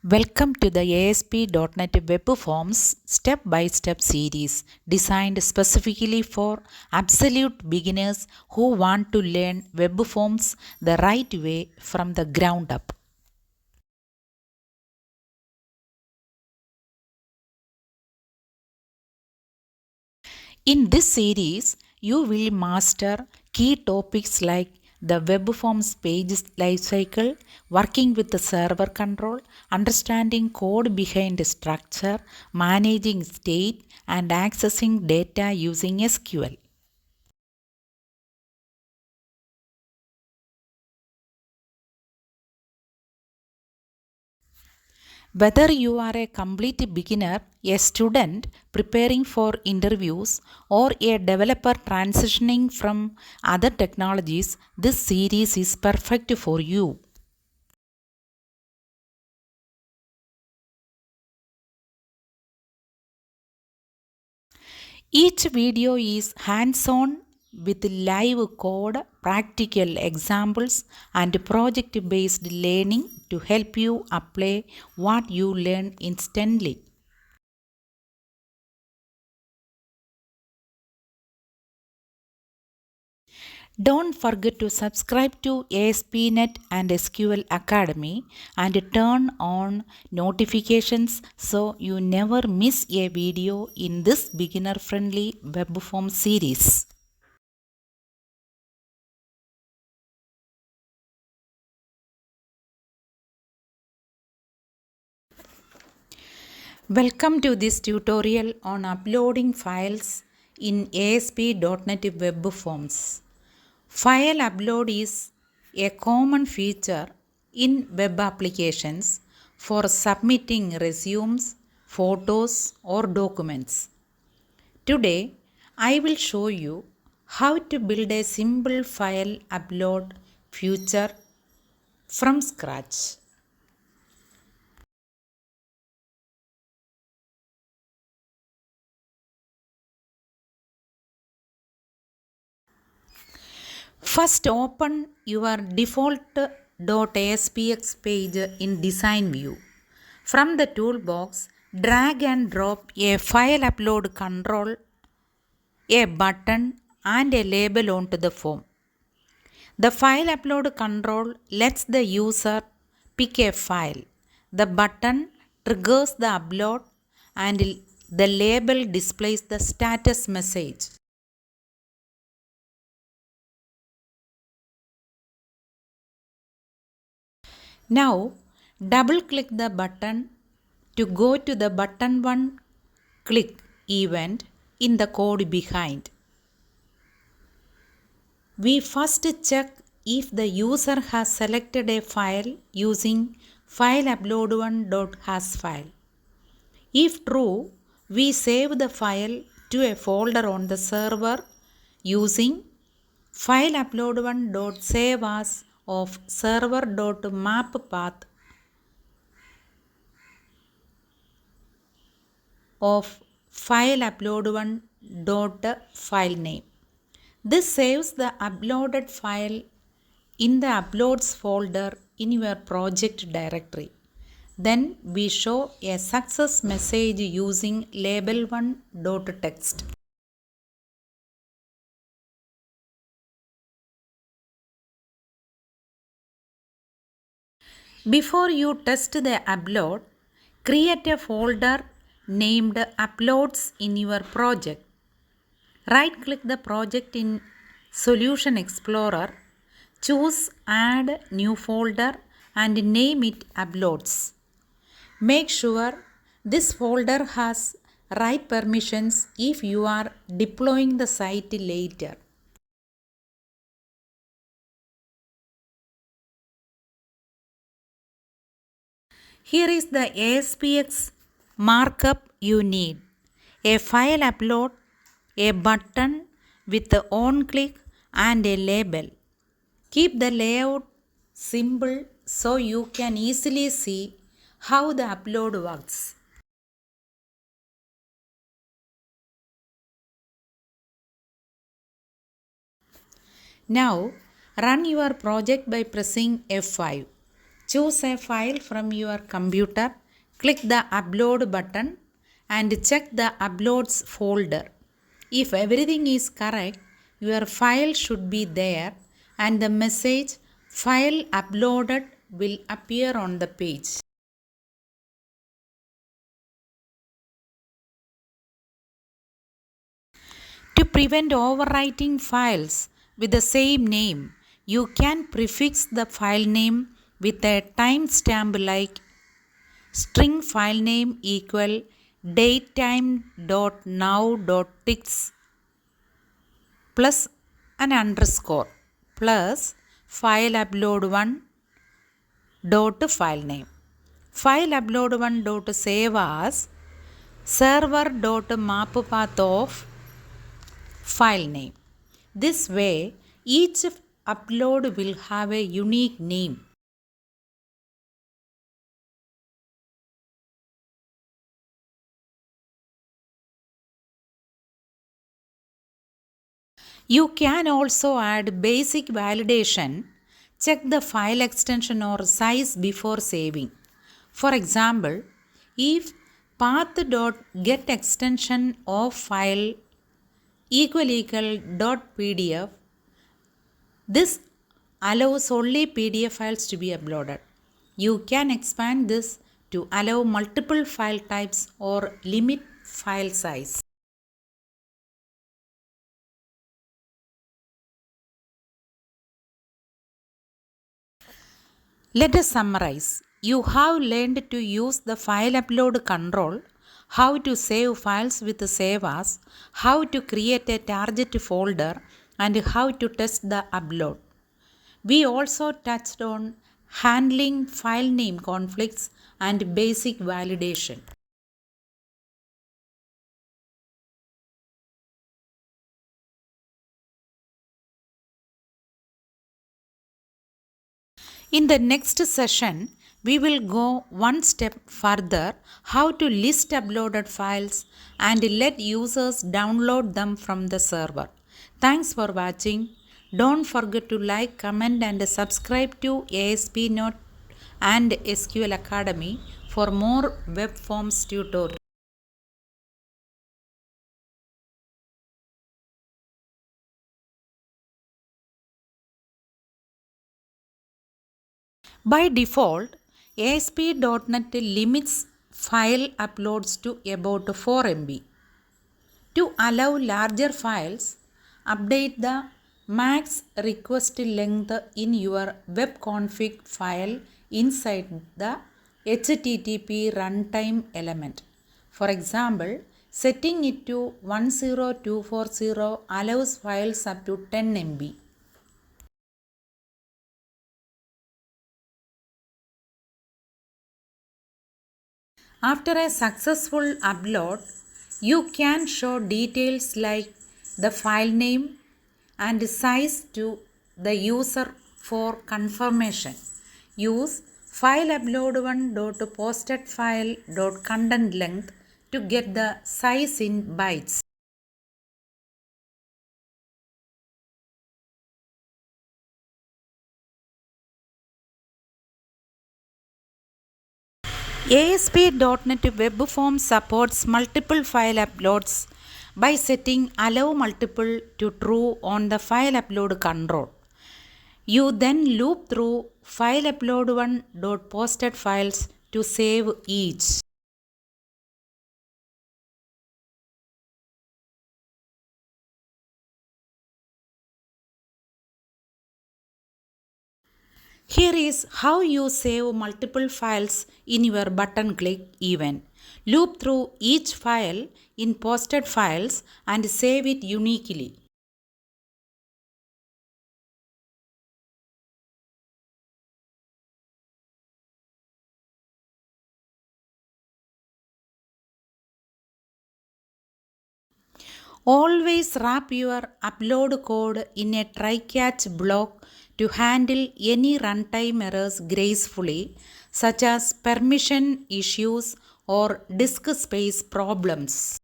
Welcome to the ASP.NET WebForms step-by-step series designed specifically for absolute beginners who want to learn WebForms the right way from the ground up. In this series, you will master key topics like the WebForms page lifecycle, working with the server control, understanding code behind structure, managing state, and accessing data using SQL. Whether you are a complete beginner, a student preparing for interviews, or a developer transitioning from other technologies, this series is perfect for you. Each video is hands-on with live code, practical examples, and project-based learning to help you apply what you learn instantly. Don't forget to subscribe to ASP NET and SQL Academy and turn on notifications so you never miss a video in this beginner-friendly WebForm series. Welcome to this tutorial on uploading files in ASP.NET WebForms. File upload is a common feature in web applications for submitting resumes, photos, or documents. Today, I will show you how to build a simple file upload feature from scratch. First, open your default .aspx page in Design View. From the toolbox, drag and drop a file upload control, a button, and a label onto the form. The file upload control lets the user pick a file. The button triggers the upload, and the label displays the status message. Now, double click the button to go to the button 1 click event in the code behind. We first check if the user has selected a file using fileupload1.has file. If true, we save the file to a folder on the server using fileupload1.saveas of server.mappath of fileupload1.filename. This saves the uploaded file in the uploads folder in your project directory. Then we show a success message using label1.text. Before you test the upload, create a folder named Uploads in your project. Right-click the project in Solution Explorer, choose Add New Folder and name it Uploads. Make sure this folder has right permissions if you are deploying the site later. Here is the ASPX markup you need: a file upload, a button with the on click, and a label. Keep the layout simple so you can easily see how the upload works. Now run your project by pressing F5. Choose a file from your computer, click the Upload button and check the Uploads folder. If everything is correct, your file should be there and the message "File uploaded" will appear on the page. To prevent overwriting files with the same name, you can prefix the file name with a timestamp like string file name equal datetime.now.txt plus an underscore plus file upload 1 dot file name. File upload 1 dot save as server dot map path of file name. This way, each upload will have a unique name. You can also add basic validation. Check the file extension or size before saving. For example, if path.getExtension of file equal .pdf, this allows only PDF files to be uploaded. You can expand this to allow multiple file types or limit file size. Let us summarize. You have learned to use the file upload control, how to save files with save as, how to create a target folder, and how to test the upload. We also touched on handling file name conflicts and basic validation. In the next session, we will go one step further how to list uploaded files and let users download them from the server. Thanks for watching. Don't forget to like, comment and subscribe to ASP NET and SQL Academy for more WebForms tutorials. By default, ASP.NET limits file uploads to about 4 MB. To allow larger files, update the max request length in your webconfig file inside the HTTP runtime element. For example, setting it to 10240 allows files up to 10 MB. After a successful upload, you can show details like the file name and size to the user for confirmation. Use file upload 1.posted file.content length to get the size in bytes. ASP.NET WebForms supports multiple file uploads by setting Allow Multiple to True on the file upload control. You then loop through file upload 1.posted files to save each. Here is how you save multiple files in your button click event. Loop through each file in posted files and save it uniquely. Always wrap your upload code in a try-catch block to handle any runtime errors gracefully, such as permission issues or disk space problems.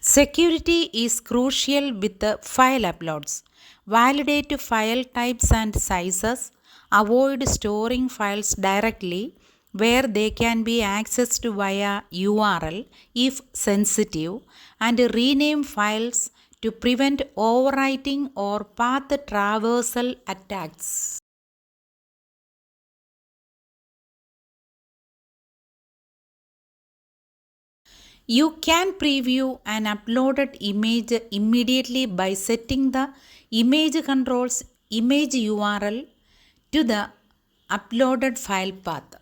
Security is crucial with the file uploads. Validate file types and sizes. Avoid storing files directly where they can be accessed via URL if sensitive, and rename files to prevent overwriting or path traversal attacks. You can preview an uploaded image immediately by setting the image controls image URL to the uploaded file path.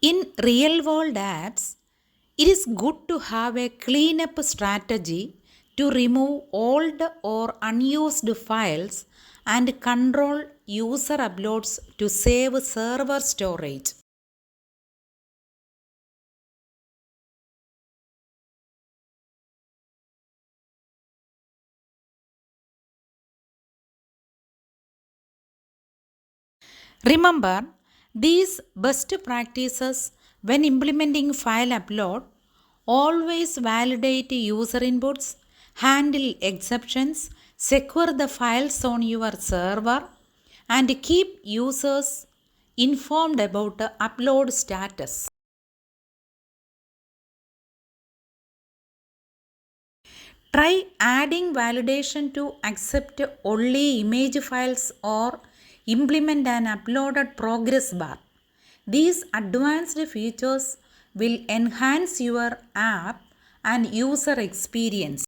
In real world apps, it is good to have a cleanup strategy to remove old or unused files and control user uploads to save server storage. Remember, these best practices when implementing file upload: always validate user inputs, handle exceptions, secure the files on your server, and keep users informed about the upload status. Try adding validation to accept only image files or implement an uploaded progress bar. These advanced features will enhance your app and user experience.